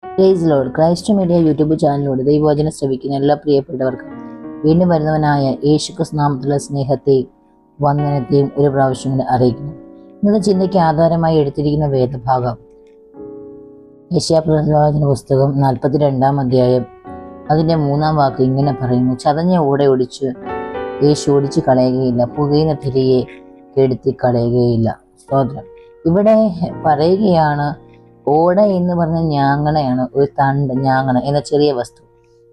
Price Lord. Christ Media YouTube ചാനലിലൂടെ ദൈവവചനം ശ്രവിക്കുന്ന എല്ലാ പ്രിയപ്പെട്ടവർക്കും വീണ്ടും വരുന്നവനായ യേശുക്രിസ്തു നാമത്തിലുള്ള സ്നേഹത്തെയും വന്ദനത്തെയും ഒരു പ്രാവശ്യം കൂടി അറിയിക്കുന്നു. ഇന്നത്തെ ചിന്തയ്ക്ക് ആധാരമായി എടുത്തിരിക്കുന്ന വേദഭാഗം യെശയ്യാപ്രവാചന പുസ്തകം 42 അധ്യായം അതിൻ്റെ 3 വാക്ക് ഇങ്ങനെ പറയുന്നു: ചതഞ്ഞ ഓട യേശു ഓടിച്ച് കളയുകയില്ല, പുകയുന്ന തിരിയെ കെടുത്തി കളയുകയില്ല. സ്തോത്രം. ഇവിടെ പറയുകയാണ്, ഓട എന്ന് പറഞ്ഞ ഞാങ്ങണയാണ്, ഒരു തണ്ട് ഞാങ്ങണ എന്ന ചെറിയ വസ്തു.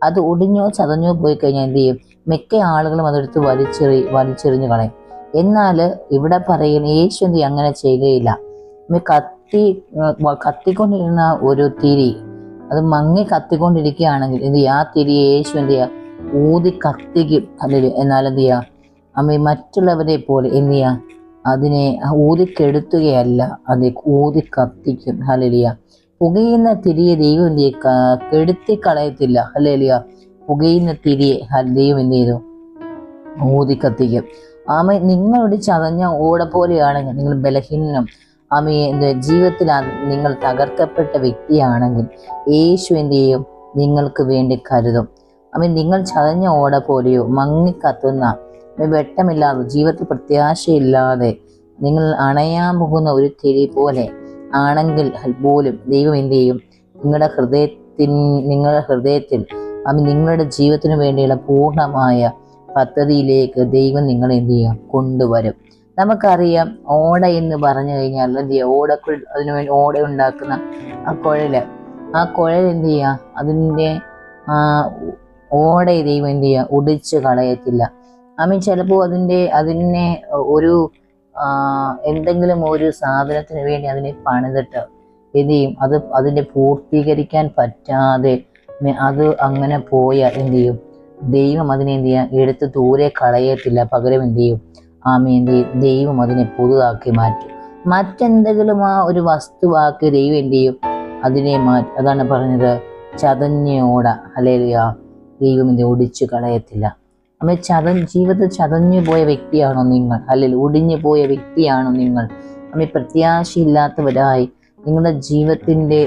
അത് ഒടിഞ്ഞോ ചതഞ്ഞോ പോയി കഴിഞ്ഞാൽ എന്ത് ചെയ്യും? മിക്ക ആളുകളും അതെടുത്ത് വലിച്ചെറിഞ്ഞു കളയും. എന്നാൽ ഇവിടെ പറയുന്ന യേശു എന്ത് ചെയ്യും? അങ്ങനെ ചെയ്യുകയില്ല. കത്തിക്കൊണ്ടിരുന്ന ഒരു തിരി അത് മങ്ങി കത്തിക്കൊണ്ടിരിക്കുകയാണെങ്കിൽ എന്ത് ചെയ്യുക? ആ തിരിയെ യേശു എന്ത് ചെയ്യുക? ഊതി കത്തിക്കും. അല്ലെങ്കിൽ എന്നാൽ എന്ത് ചെയ്യുക? മറ്റുള്ളവരെ പോലെ എന്ത് ചെയ്യുക? അതിനെ ഊതിക്കെടുത്തുകയല്ല, അത് ഊതി കത്തിക്കും. ഹല്ലേലൂയ. പുകയുന്ന തിരിയെ ദൈവം എന്ത് ചെയ്യും? കെടുത്തി കളയത്തില്ല. ഹല്ലേലൂയ. പുകയുന്ന തിരിയെ ദൈവം എന്ത് ചെയ്തു? ഊതി കത്തിക്കും. നിങ്ങളുടെ ചതഞ്ഞ ഓട പോലെയാണെങ്കിൽ, നിങ്ങൾ ബലഹീനം, ജീവിതത്തിൽ നിങ്ങൾ തകർക്കപ്പെട്ട വ്യക്തിയാണെങ്കിൽ യേശു എന്ത് ചെയ്യും? നിങ്ങൾക്ക് വേണ്ടി കരുതും. നിങ്ങൾ ചതഞ്ഞ ഓട പോലെയോ മങ്ങിക്കത്തുന്ന വെട്ടമില്ലാതെ, ജീവിതത്തിൽ പ്രത്യാശയില്ലാതെ നിങ്ങൾ അണയാൻ പോകുന്ന ഒരു തിരി പോലെ ആണെങ്കിൽ പോലും ദൈവം എന്ത് ചെയ്യും? നിങ്ങളുടെ ഹൃദയത്തിൽ നിങ്ങളുടെ ജീവിതത്തിന് വേണ്ടിയുള്ള പൂർണ്ണമായ പദ്ധതിയിലേക്ക് ദൈവം നിങ്ങളെ എന്ത് ചെയ്യും? കൊണ്ടുവരും. നമുക്കറിയാം, ഓട എന്ന് പറഞ്ഞു കഴിഞ്ഞാൽ എന്ത് ചെയ്യുക? അതിനുവേണ്ടി ഓട ഉണ്ടാക്കുന്ന ആ കുഴൽ എന്ത് ചെയ്യുക? അതിൻ്റെ ഓട ദൈവം എന്ത് ചെയ്യുക? ഒടിച്ച് കളയത്തില്ല. ചിലപ്പോൾ അതിനെ ഒരു എന്തെങ്കിലും ഒരു സാധനത്തിന് വേണ്ടി അതിനെ പണിതിട്ട് എന്ത് ചെയ്യും? അതിനെ പൂർത്തീകരിക്കാൻ പറ്റാതെ അത് അങ്ങനെ പോയാൽ എന്ത് ചെയ്യും? ദൈവം അതിനെ എന്ത് ചെയ്യുക? എടുത്ത് ദൂരെ കളയത്തില്ല. പകരം എന്ത് ചെയ്യും? ദൈവം അതിനെ പുതുതാക്കി മാറ്റും. മറ്റെന്തെങ്കിലും ആ ഒരു വസ്തുവാക്കി ദൈവം എന്ത് ചെയ്യും? അതിനെ മാറ്റും. അതാണ് പറഞ്ഞത്, ചതഞ്ഞ ഓട. ഹല്ലേലൂയ. ദൈവം ഇത് ഒടിച്ചു കളയത്തില്ല. ജീവിതത്തിൽ ചതഞ്ഞു പോയ വ്യക്തിയാണോ നിങ്ങൾ? അല്ലെങ്കിൽ ഒടിഞ്ഞു പോയ വ്യക്തിയാണോ നിങ്ങൾ? പ്രത്യാശയില്ലാത്തവരായി നിങ്ങളുടെ ജീവിതത്തിൻ്റെ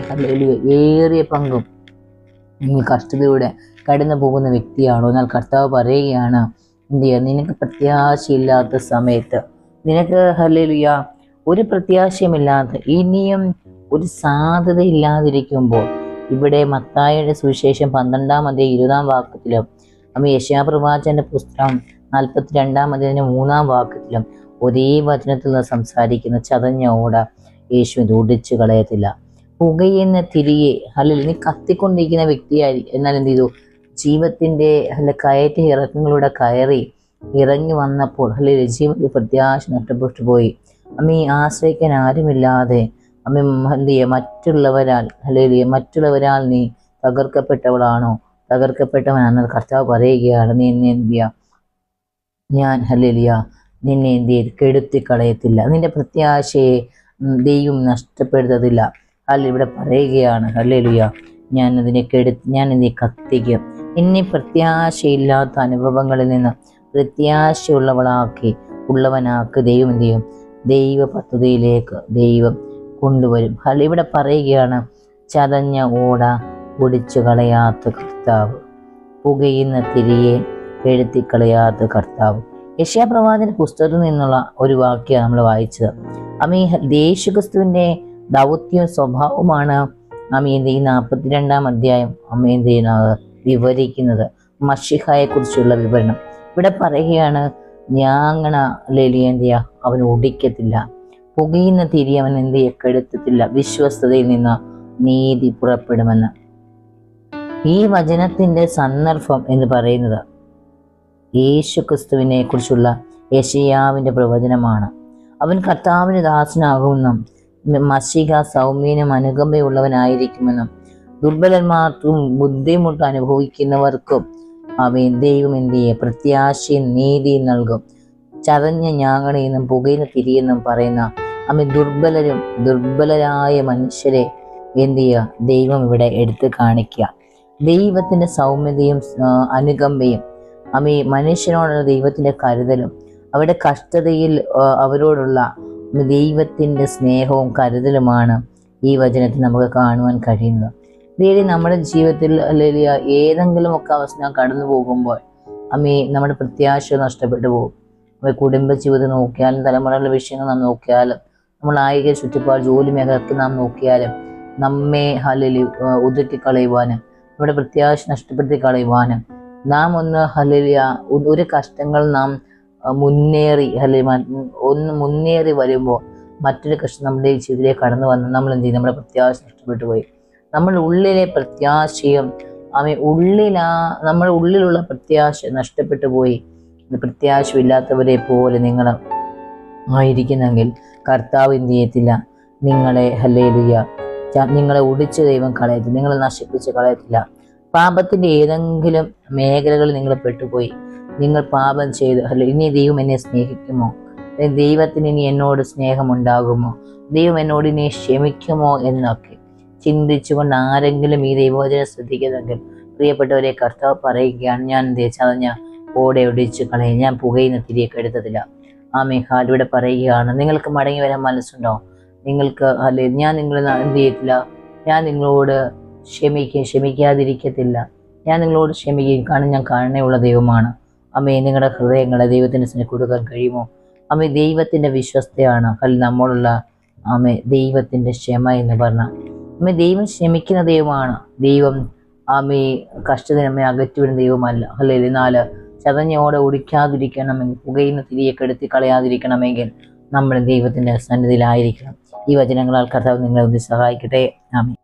ഏറിയ പങ്കും നിങ്ങൾ കഷ്ടതയോടെ കടന്നു പോകുന്ന വ്യക്തിയാണോ? എന്നാൽ കർത്താവ് പറയുകയാണ്, എന്ത് ചെയ്യുക? നിനക്ക് പ്രത്യാശയില്ലാത്ത സമയത്ത്, നിനക്ക് ഹല്ലേലൂയ ഒരു പ്രത്യാശയുമില്ലാതെ, ഇനിയും ഒരു സാധ്യത ഇല്ലാതിരിക്കുമ്പോൾ, ഇവിടെ മത്തായിയുടെ സുവിശേഷം 12 അധ്യായം 20 വാക്യത്തിലും യെശയ്യാപ്രവാചകന്റെ പുസ്തകം 42 അധ്യായം 3 വാക്യത്തിലും ഒരേ വചനത്തിൽ നിന്ന് സംസാരിക്കുന്ന ചതഞ്ഞ ഓട യേശു ഇത് ഒടിച്ചു കളയത്തില്ല. പുകയുന്ന തിരിയെ, അല്ലെങ്കിൽ നീ കത്തിക്കൊണ്ടിരിക്കുന്ന വ്യക്തിയായി, എന്നാൽ എന്ത് ചെയ്തു? ജീവിതത്തിൻ്റെ കയറ്റ ഇറക്കങ്ങളുടെ ഇറങ്ങി വന്നപ്പോൾ അല്ലെങ്കിൽ ജീവിതത്തിൽ പ്രത്യാശ നഷ്ടപ്പെട്ടു പോയി, ആശ്രയിക്കാൻ ആരുമില്ലാതെ എന്ത് ചെയ്യുക? മറ്റുള്ളവരാൽ നീ തകർക്കപ്പെട്ടവളാണോ? തകർക്കപ്പെട്ടവനാണെന്ന് കർത്താവ് പറയുകയാണ്. നീ എന്നെ എന്ത് ചെയ്യുക? ഞാൻ ഹല്ലേലൂയ നിന്നെ എന്ത് ചെയ്ത്? കെടുത്തി കളയത്തില്ല. നിന്റെ പ്രത്യാശയെ ദൈവം നഷ്ടപ്പെടുത്തത്തില്ല. ഇവിടെ പറയുകയാണ്, ഹല്ലേലൂയ, ഞാൻ എന്ത് കത്തിക്കും. എന്നെ പ്രത്യാശയില്ലാത്ത അനുഭവങ്ങളിൽ നിന്ന് ഉള്ളവനാക്കി ദൈവം എന്ത് ചെയ്യും? ദൈവ പദ്ധതിയിലേക്ക് ദൈവം കൊണ്ടുവരും. ഇവിടെ പറയുകയാണ്, ചതഞ്ഞ ഓട ഒടിച്ചു കളയാത്ത കർത്താവ്, പുകയുന്ന തിരിയെ കെടുത്തിക്കളയാത്ത കർത്താവ്. യെശയ്യാപ്രവാചകന്റെ പുസ്തകത്തിൽ നിന്നുള്ള ഒരു വാക്യം നമ്മൾ വായിച്ചത്. യേശുക്രിസ്തുവിന്റെ ദൗത്യവും സ്വഭാവമാണ് ഈ 42 അധ്യായം വിവരിക്കുന്നത്. മശിഹായെ കുറിച്ചുള്ള വിവരണം ഇവിടെ പറയുകയാണ്. ഞാങ്ങണ അവൻ ഒടിക്കത്തില്ല, പുകയുന്ന തിരി അവൻ കെടുത്തത്തില്ല, വിശ്വസ്തതയിൽ നിന്ന് നീതി പുറപ്പെടുമെന്ന്. ഈ വചനത്തിന്റെ സന്ദർഭം എന്ന് പറയുന്നത് യേശുക്രിസ്തുവിനെ കുറിച്ചുള്ള യെശയ്യാവിന്റെ പ്രവചനമാണ്. അവൻ കർത്താവിന് ദാസനാകുമെന്നും മശിഹ സൗമ്യനും അനുകമ്പയുള്ളവനായിരിക്കുമെന്നും ദുർബലന്മാർക്കും ബുദ്ധിമുട്ട് അനുഭവിക്കുന്നവർക്കും ദൈവം എന്ത് ചെയ്യുക? പ്രത്യാശയും നീതിയും നൽകും. ചതഞ്ഞ ഞാങ്ങണയെന്നും പുകയുന്ന തിരിയെന്നും പറയുന്ന ദുർബലരായ മനുഷ്യരെ എന്ത് ചെയ്യുക? ദൈവം ഇവിടെ എടുത്തു കാണിക്കുക. ദൈവത്തിന്റെ സൗമ്യതയും അനുകമ്പയും മനുഷ്യനോടുള്ള ദൈവത്തിന്റെ കരുതലും, അവരുടെ കഷ്ടതയിൽ അവരോടുള്ള ദൈവത്തിന്റെ സ്നേഹവും കരുതലുമാണ് ഈ വചനത്തിൽ നമുക്ക് കാണുവാൻ കഴിയുന്നത്. പ്രിയരെ, നമ്മുടെ ജീവിതത്തിൽ അല്ലെങ്കിൽ ഏതെങ്കിലും ഒക്കെ അവസ്ഥ കടന്നു പോകുമ്പോൾ നമ്മുടെ പ്രത്യാശ നഷ്ടപ്പെട്ടു പോകും. കുടുംബ ജീവിതം നോക്കിയാലും, തലമുറകളുടെ വിഷയങ്ങൾ നാം നോക്കിയാലും, നമ്മൾ ആയിക ചുറ്റുപാട് ജോലി മേഖലക്ക് നാം നോക്കിയാലും, നമ്മെ ഒതുക്കി കളയുവാനും, നമ്മുടെ പ്രത്യാശ നഷ്ടപ്പെടുത്തി കളയുവാനും, നാം ഒരു കഷ്ടങ്ങൾ നാം മുന്നേറി വരുമ്പോൾ മറ്റൊരു കഷ്ടം നമ്മുടെ ജീവിതത്തിലേക്ക് കടന്നു വന്ന് നമ്മൾ എന്ത് ചെയ്യും? നമ്മുടെ പ്രത്യാശ നഷ്ടപ്പെട്ടു പോയി. നമ്മുടെ ഉള്ളിലെ പ്രത്യാശയും നമ്മുടെ ഉള്ളിലുള്ള പ്രത്യാശ നഷ്ടപ്പെട്ടു പോയി. പ്രത്യാശയില്ലാത്തവരെ പോലെ നിങ്ങൾ ആയിരിക്കുന്നെങ്കിൽ കർത്താവ് എന്ത് ചെയ്യത്തില്ല? നിങ്ങളെ ഒടിച്ച് ദൈവം കളയത്തില്ല, നിങ്ങളെ നശിപ്പിച്ച് കളയത്തില്ല. പാപത്തിന്റെ ഏതെങ്കിലും മേഖലകളിൽ നിങ്ങൾ പെട്ടുപോയി, നിങ്ങൾ പാപം ചെയ്ത് ഇനി ദൈവം എന്നെ സ്നേഹിക്കുമോ? ദൈവത്തിന് ഇനി എന്നോട് സ്നേഹമുണ്ടാകുമോ? ദൈവം എന്നോട് ഇനി ക്ഷമിക്കുമോ എന്നൊക്കെ ചിന്തിച്ചുകൊണ്ട് ആരെങ്കിലും ഈ ദൈവവചനം ശ്രദ്ധിക്കുന്നെങ്കിൽ, പ്രിയപ്പെട്ടവരെ, കർത്താവ് പറയുകയാണ്, ഞാൻ ഓടെ ഒടിച്ച് കളയും, ഞാൻ പുകയുന്ന തിരികെ എടുത്തതില്ല. ഹാലിവിടെ പറയുകയാണ്, നിങ്ങൾക്ക് മടങ്ങി വരാൻ മനസ്സുണ്ടോ? നിങ്ങൾക്ക് ഞാൻ നിങ്ങളെ എന്ത് ചെയ്യത്തില്ല? ഞാൻ നിങ്ങളോട് ക്ഷമിക്കാതിരിക്കത്തില്ല. ഞാൻ നിങ്ങളോട് ക്ഷമിക്കും, കാരണം ഞാൻ കരുണയുള്ള ദൈവമാണ്. നിങ്ങളുടെ ഹൃദയങ്ങളെ ദൈവത്തിന് സ്നേഹം കൊടുക്കാൻ കഴിയുമോ? ദൈവത്തിന്റെ വിശ്വസ്തയാണ് നമ്മളുള്ള ദൈവത്തിന്റെ ക്ഷമ എന്ന് പറഞ്ഞാൽ. ദൈവം ക്ഷമിക്കുന്ന ദൈവമാണ്. ദൈവം കഷ്ടത്തിനമ്മയെ അകറ്റിവിടുന്ന ദൈവമല്ല. എന്നാല് ചതഞ്ഞോടെ ഒടിക്കാതിരിക്കണമെങ്കിൽ, പുകയുന്ന തിരികെ കെടുത്തി കളയാതിരിക്കണമെങ്കിൽ നമ്മൾ ദൈവത്തിന്റെ സന്നിധിയിലായിരിക്കണം. ഈ വചനങ്ങളാൽ കർത്താവ് നിങ്ങളെ ഒന്ന് സഹായിക്കട്ടെ. ആമേൻ.